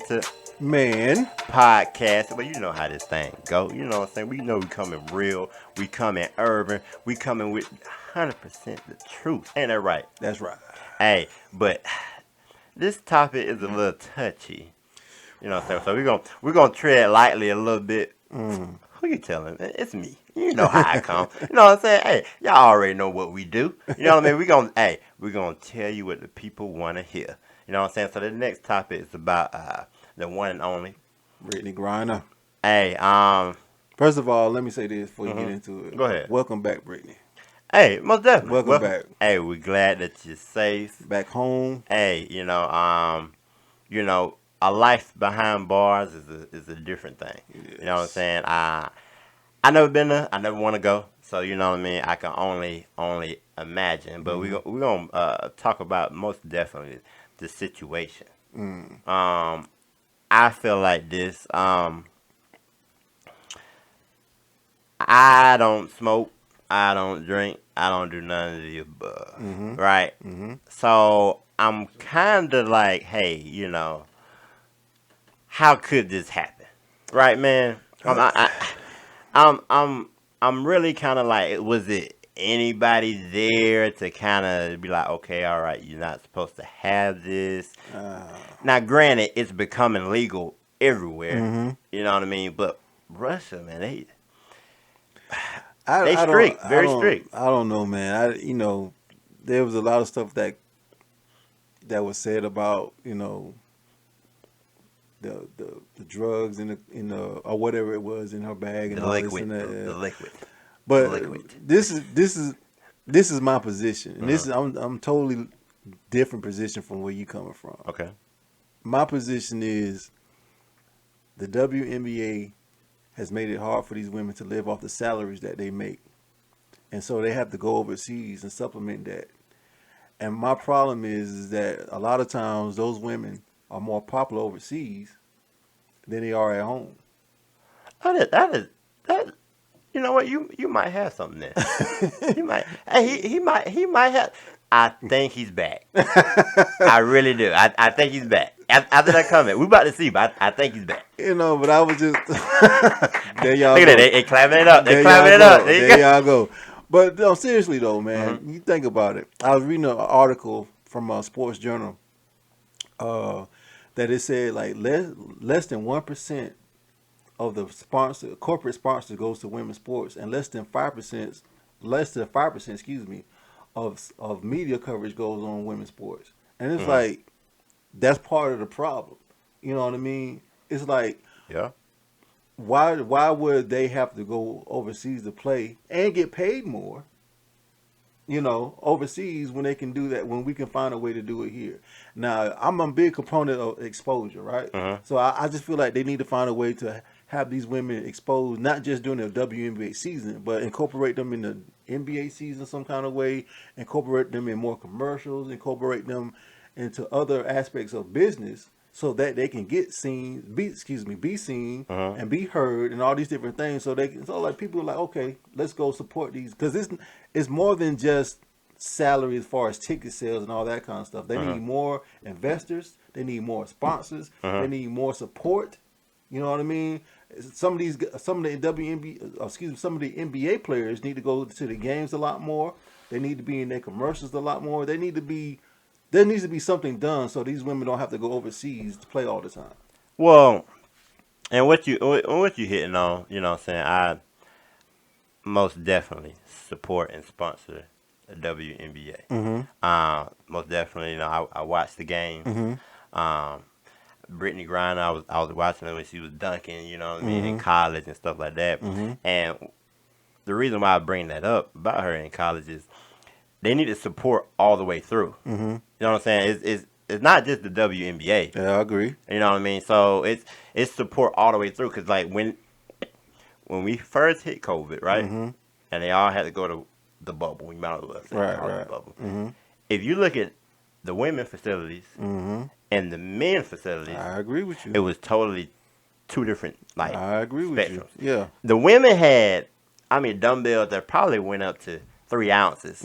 Speaker 2: podcast. Well, you know how this thing go. You know what I'm saying? We know we coming real. We coming urban. We coming with 100% the truth. Ain't that right?
Speaker 1: That's right.
Speaker 2: Hey, but this topic is a little touchy. You know what I'm saying? So we're gonna tread lightly a little bit. Who you telling? It's me. You know how I come. You know what I'm saying? Hey, y'all already know what we do. You know what I mean? We're gonna tell you what the people wanna hear. You know what I'm saying? So the next topic is about the one and only
Speaker 1: Brittney Griner.
Speaker 2: Hey,
Speaker 1: First of all, let me say this before you get into it.
Speaker 2: Go ahead.
Speaker 1: Welcome back, Brittney.
Speaker 2: Hey, most definitely.
Speaker 1: Welcome back.
Speaker 2: Hey, we're glad that you're safe.
Speaker 1: Back home.
Speaker 2: Hey, a life behind bars is a different thing.
Speaker 1: Yes.
Speaker 2: You know what I'm saying? I never been there. I never want to go. So you know what I mean. I can only imagine. But we're gonna talk about most definitely the situation. I feel like this. I don't smoke. I don't drink. I don't do none of the above. Right. So I'm kind of like, hey, how could this happen? Right, man. I'm really kind of like, was it anybody there to kind of be like, okay, all right, you're not supposed to have this. Now, granted, it's becoming legal everywhere. You know what I mean? But Russia, man, they strict, very strict.
Speaker 1: I don't know, man. There was a lot of stuff that was said about, the drugs in the or whatever it was in her bag and
Speaker 2: The
Speaker 1: all
Speaker 2: liquid,
Speaker 1: this and that.
Speaker 2: the liquid.
Speaker 1: But
Speaker 2: liquid.
Speaker 1: this is my position, and this is I'm totally different position from where you coming from.
Speaker 2: Okay.
Speaker 1: My position is the WNBA has made it hard for these women to live off the salaries that they make, and so they have to go overseas and supplement that. And my problem is that a lot of times those women are more popular overseas than they are at home.
Speaker 2: That is. You know what? You might have something there. He might. Hey, he might have. I think he's back. I really do. I think he's back. After that comment, we about to see, but I think he's back.
Speaker 1: But I was just there. Y'all
Speaker 2: look
Speaker 1: go.
Speaker 2: at that. They clapping it up. They
Speaker 1: There
Speaker 2: clapping
Speaker 1: y'all
Speaker 2: it
Speaker 1: go.
Speaker 2: up.
Speaker 1: There y'all go. But no, seriously though, man, you think about it. I was reading an article from a Sports Journal that it said like less than 1% of the corporate sponsor goes to women's sports, and less than 5%, excuse me, of media coverage goes on women's sports. And it's like that's part of the problem. You know what I mean? It's like,
Speaker 2: Yeah.
Speaker 1: why would they have to go overseas to play and get paid more, overseas when they can do that, when we can find a way to do it here? Now, I'm a big proponent of exposure, right? So I just feel like they need to find a way to have these women exposed, not just during the WNBA season, but incorporate them in the NBA season some kind of way, incorporate them in more commercials, incorporate them into other aspects of business so that they can be seen and be heard and all these different things. So people are like, okay, let's go support these, because it's more than just salary as far as ticket sales and all that kind of stuff. They need more investors. They need more sponsors. They need more support. You know what I mean? Some of the NBA players need to go to the games a lot more. They need to be in their commercials a lot more. There needs to be something done so these women don't have to go overseas to play all the time.
Speaker 2: Well, and what you hitting on, you know what I'm saying? I most definitely support and sponsor the WNBA. Most definitely, I watched the game. Brittney Griner, I was watching her when she was dunking, you know what I mean, in college and stuff like that. And the reason why I bring that up about her in college is they need to support all the way through. You know what I'm saying? It's not just the WNBA.
Speaker 1: Yeah, I agree.
Speaker 2: You know what I mean? So it's support all the way through, because like when we first hit COVID, right, and they all had to go to the bubble. We might as well say the bubble. If you look at the women facilities and the men facilities,
Speaker 1: I agree with you.
Speaker 2: It was totally two different
Speaker 1: I agree with
Speaker 2: spectrums.
Speaker 1: you. Yeah.
Speaker 2: The women had, dumbbells that probably went up to 3 ounces,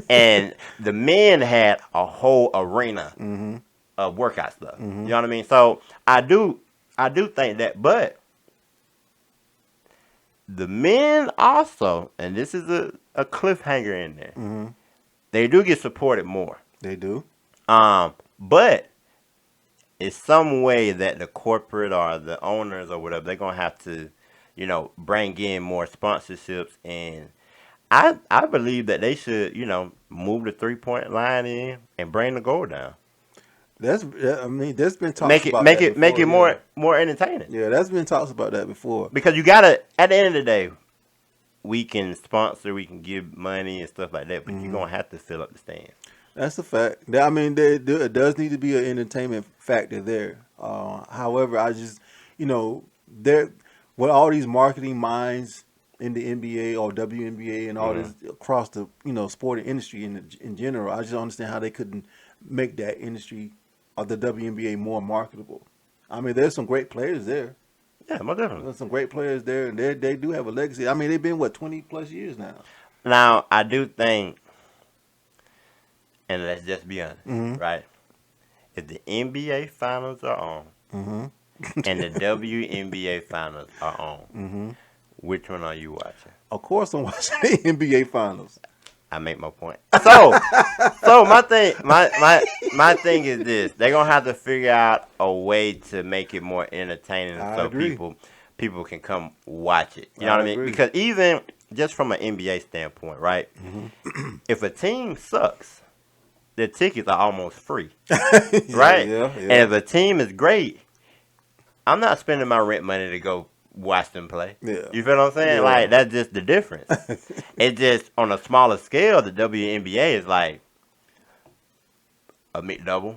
Speaker 2: and the men had a whole arena of workout stuff. You know what I mean? So I do think that, but the men also, and this is a cliffhanger in there, they do get supported more.
Speaker 1: They do.
Speaker 2: But it's some way that the corporate or the owners or whatever, they're gonna have to, bring in more sponsorships, and I believe that they should, move the 3-point line in and bring the goal down.
Speaker 1: There's been talks
Speaker 2: Make it
Speaker 1: about
Speaker 2: make
Speaker 1: that
Speaker 2: it make
Speaker 1: before,
Speaker 2: it more entertaining.
Speaker 1: Yeah, that's been talks about that before.
Speaker 2: Because you gotta, at the end of the day, we can sponsor, we can give money and stuff like that, but you're gonna have to fill up the stands.
Speaker 1: That's a fact. I mean, it does need to be an entertainment factor there. However, I just, there, with all these marketing minds in the NBA or WNBA and all this across the, sporting industry in general, I just don't understand how they couldn't make that industry of the WNBA more marketable. I mean, there's some great players there.
Speaker 2: Yeah, most definitely.
Speaker 1: There's some great players there, and they do have a legacy. I mean, they've been, 20 plus years now.
Speaker 2: Now, I do think, and let's just be honest, right? If the NBA finals are on and the WNBA finals are on, which one are you watching?
Speaker 1: Of course, I'm watching the NBA finals.
Speaker 2: I make my point. So my thing is this: they're gonna have to figure out a way to make it more entertaining, so
Speaker 1: agree.
Speaker 2: people can come watch it. You know what I mean?
Speaker 1: agree.
Speaker 2: Because even just from an NBA standpoint, right? If a team sucks, the tickets are almost free, right?
Speaker 1: Yeah.
Speaker 2: And if a team is great, I'm not spending my rent money to go watch them play.
Speaker 1: Yeah.
Speaker 2: You feel what I'm saying?
Speaker 1: Yeah.
Speaker 2: Like, that's just the difference. It's just on a smaller scale, the WNBA is like a McDouble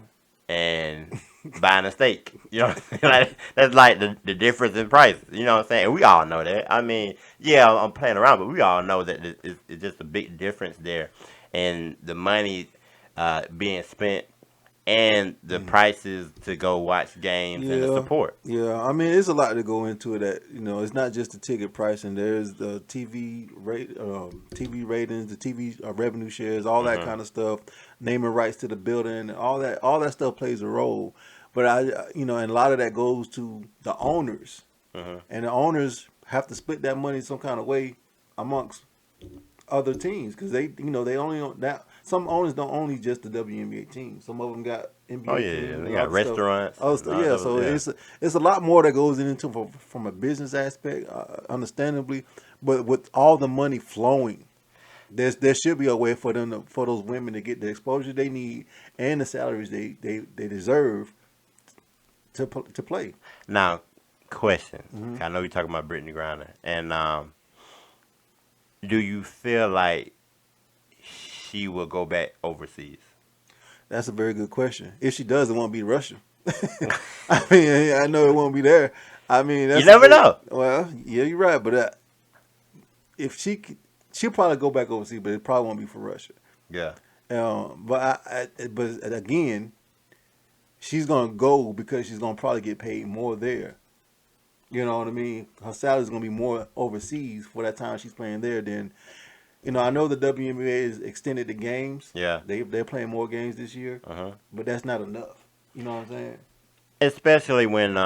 Speaker 2: and buying a steak. You know what I'm saying? Like, that's like the difference in prices. You know what I'm saying? And we all know that. I mean, yeah, I'm playing around, but we all know that it's just a big difference there. And the money being spent and the prices to go watch games and the support.
Speaker 1: Yeah, I mean, there's a lot to go into it. That it's not just the ticket price, and there's the TV TV ratings, the TV revenue shares, all that kind of stuff, naming rights to the building, all that stuff plays a role. But and a lot of that goes to the owners, and the owners have to split that money some kind of way amongst other teams, because they only own that. Some owners don't only just the WNBA team. Some of them got NBA teams.
Speaker 2: They got restaurants.
Speaker 1: So it's a lot more that goes into from a business aspect, understandably. But with all the money flowing, there should be a way for for those women to get the exposure they need and the salaries they deserve to play.
Speaker 2: Now, question. I know you're talking about Brittney Griner, and do you feel like she will go back overseas?
Speaker 1: That's a very good question. If she does, it won't be Russia. I mean, I know it won't be there. I mean,
Speaker 2: you never know.
Speaker 1: Well, yeah, you're right. But if she'll probably go back overseas, but it probably won't be for Russia.
Speaker 2: Yeah.
Speaker 1: But again, she's gonna go because she's gonna probably get paid more there. You know what I mean? Her salary's gonna be more overseas for that time she's playing there than. I know the WNBA has extended the games.
Speaker 2: Yeah.
Speaker 1: They're playing more games this year, but that's not enough. You know what I'm saying?
Speaker 2: Especially when,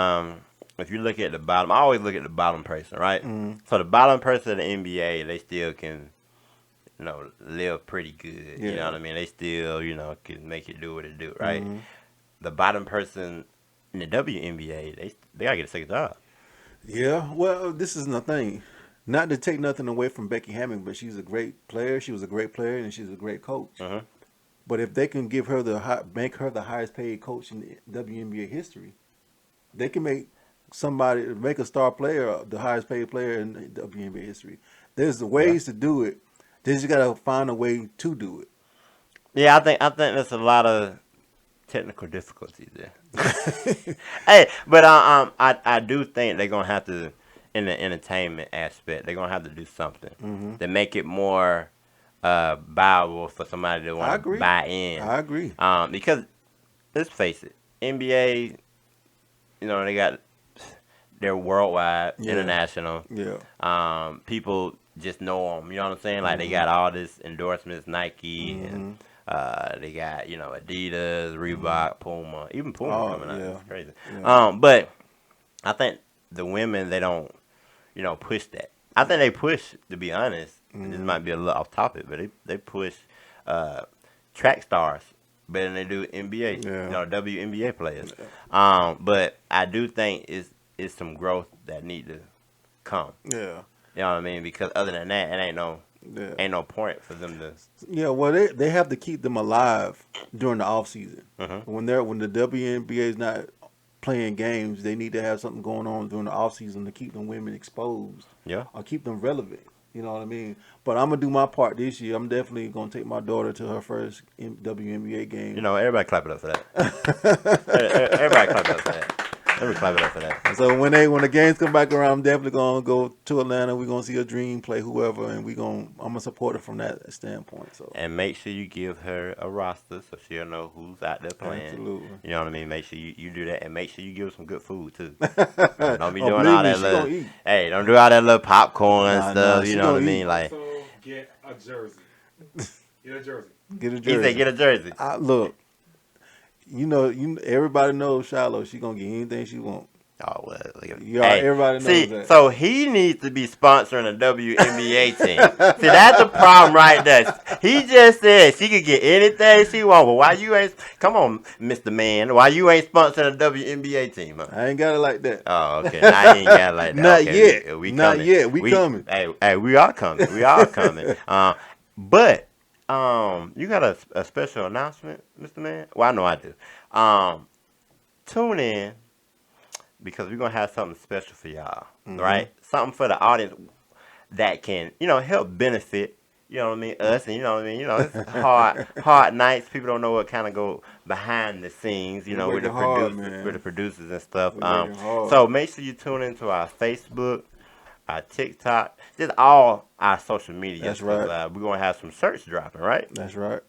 Speaker 2: if you look at the bottom, I always look at the bottom person, right? So the bottom person of the NBA, they still can, live pretty good.
Speaker 1: Yeah.
Speaker 2: You know what I mean? They still, can make it do what it do, right? The bottom person in the WNBA, they gotta get a second job.
Speaker 1: Yeah. Well, this is the thing. Not to take nothing away from Becky Hammond, but she's a great player. She was a great player, and she's a great coach. But if they can give her make her the highest paid coach in the WNBA history, they can make a star player the highest paid player in the WNBA history. There's ways to do it. They just gotta find a way to do it.
Speaker 2: Yeah, I think there's a lot of technical difficulties there. Hey, but I do think they're gonna have to. In the entertainment aspect, they're gonna have to do something to make it more viable for somebody to want to buy in.
Speaker 1: I agree.
Speaker 2: Because let's face it, NBA, they're worldwide, international.
Speaker 1: Yeah.
Speaker 2: People just know them. You know what I'm saying? Like they got all this endorsements, Nike and they got Adidas, Reebok, Puma, even Puma
Speaker 1: Oh
Speaker 2: coming out.
Speaker 1: yeah.
Speaker 2: It's crazy.
Speaker 1: Yeah.
Speaker 2: But I think the women they don't push that. I think they push, to be honest. This might be a little off topic, but they push track stars better than they do NBA,
Speaker 1: Yeah.
Speaker 2: WNBA players. But I do think it's some growth that need to come.
Speaker 1: Yeah.
Speaker 2: You know what I mean? Because other than that, it
Speaker 1: Yeah.
Speaker 2: ain't no point for them to.
Speaker 1: Yeah, well, they have to keep them alive during the off season.
Speaker 2: Mhm.
Speaker 1: When the WNBA is not playing games, they need to have something going on during the off season to keep them women exposed.
Speaker 2: Yeah.
Speaker 1: Or keep them relevant. You know what I mean? But I'm gonna do my part this year. I'm definitely gonna take my daughter to her first WNBA game.
Speaker 2: Everybody clap it up for that. Everybody clap it up for that. Everybody clap it up for that.
Speaker 1: So when the games come back around, I'm definitely gonna go to Atlanta. We're gonna see a dream play whoever, and I'm gonna support her from that standpoint. So
Speaker 2: And make sure you give her a roster so she'll know who's out there playing.
Speaker 1: Absolutely.
Speaker 2: You know what I mean? Make sure you do that, and make sure you give her some good food too. Don't be doing
Speaker 1: believe
Speaker 2: all
Speaker 1: me,
Speaker 2: that
Speaker 1: she
Speaker 2: little.
Speaker 1: gonna eat.
Speaker 2: Hey, don't do all that little popcorn and
Speaker 1: Nah,
Speaker 2: stuff.
Speaker 1: she
Speaker 2: You know what I
Speaker 1: gonna
Speaker 2: mean?
Speaker 1: eat.
Speaker 2: Like
Speaker 3: Also, get a jersey. Get a jersey.
Speaker 1: Get a
Speaker 2: he
Speaker 1: jersey.
Speaker 2: said, get a jersey.
Speaker 1: Look, everybody knows Shiloh. She gonna get anything she want.
Speaker 2: Oh well, look at
Speaker 1: Yeah, everybody knows
Speaker 2: see,
Speaker 1: that.
Speaker 2: so he needs to be sponsoring a WNBA team. See, that's the problem right there. He just said she could get anything she want, but why you ain't? Come on, Mr. Man, why you ain't sponsoring a WNBA team? Huh?
Speaker 1: I ain't got it like that.
Speaker 2: Oh, okay. Now he ain't got it like that.
Speaker 1: Not
Speaker 2: Okay,
Speaker 1: yet.
Speaker 2: We
Speaker 1: Not
Speaker 2: coming.
Speaker 1: yet. We coming.
Speaker 2: Hey, we are coming. We are coming. But you got a special announcement, Mr. Man? Well, I know I do. Tune in because we're gonna have something special for y'all, right? Something for the audience that can, help benefit. You know what I mean? Us, and you know what I mean. It's hard nights. People don't know what kind of go behind the scenes.
Speaker 1: We
Speaker 2: With the
Speaker 1: working hard,
Speaker 2: producers,
Speaker 1: man.
Speaker 2: with the producers and stuff.
Speaker 1: We working hard.
Speaker 2: So make sure you tune into our Facebook, our TikTok, just all our social media.
Speaker 1: That's right.
Speaker 2: We're gonna have some search dropping, right?
Speaker 1: That's right.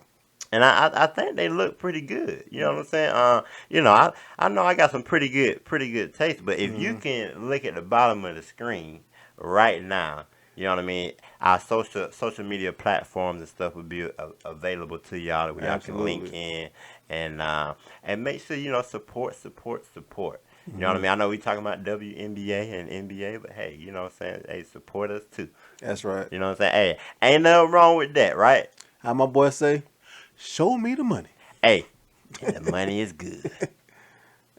Speaker 2: And I think they look pretty good. You know what I'm saying? I know I got some pretty good taste. But if you can look at the bottom of the screen right now, you know what I mean? Our social media platforms and stuff will be available to y'all that we all can link in and make sure support. You know what I mean? I know we talking about WNBA and NBA, but hey, you know what I'm saying? Hey, support us too.
Speaker 1: That's right.
Speaker 2: You know what I'm saying? Hey, ain't nothing wrong with that, right?
Speaker 1: How my boy say? Show me the money.
Speaker 2: Hey, the money is good.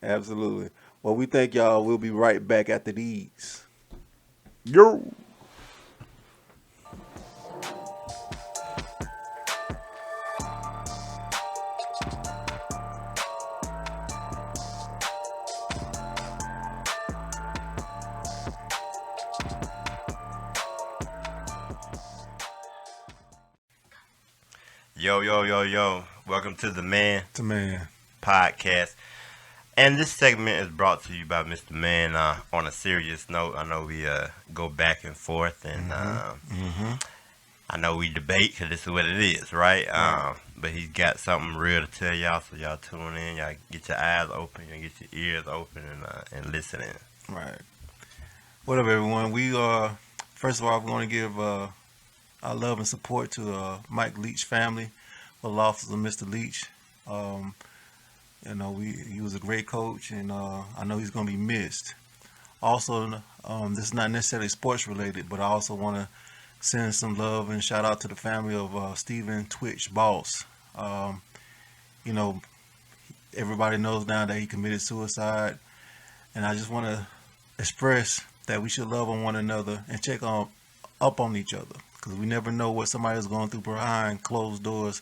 Speaker 1: Absolutely. Well, we thank y'all. We'll be right back after these.
Speaker 2: Yo. Yo. Welcome to the Man
Speaker 1: To man.
Speaker 2: Podcast. And this segment is brought to you by Mr. Man. On a serious note, I know we go back and forth, and I know we debate because this is what it is, right? But he's got something real to tell y'all, so y'all tune in. Y'all get your eyes open, and get your ears open, and listen in.
Speaker 1: Right. What up, everyone? We first of all, we're going to give our love and support to Mike Leach family for the loss of Mr. Leach. He was a great coach, and I know he's going to be missed. Also, this is not necessarily sports related, but I also want to send some love and shout out to the family of Stephen Twitch Boss. Everybody knows now that he committed suicide, and I just want to express that we should love on one another and check up on each other, because we never know what somebody is going through behind closed doors,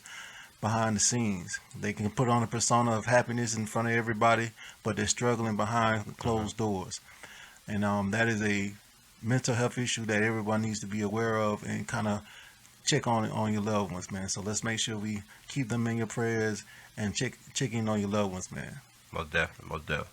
Speaker 1: behind the scenes. They can put on a persona of happiness in front of everybody, but they're struggling behind closed doors. And that is a mental health issue that everyone needs to be aware of and kind of check on your loved ones, man. So let's make sure we keep them in your prayers and check in on your loved ones, man.
Speaker 2: Most definitely.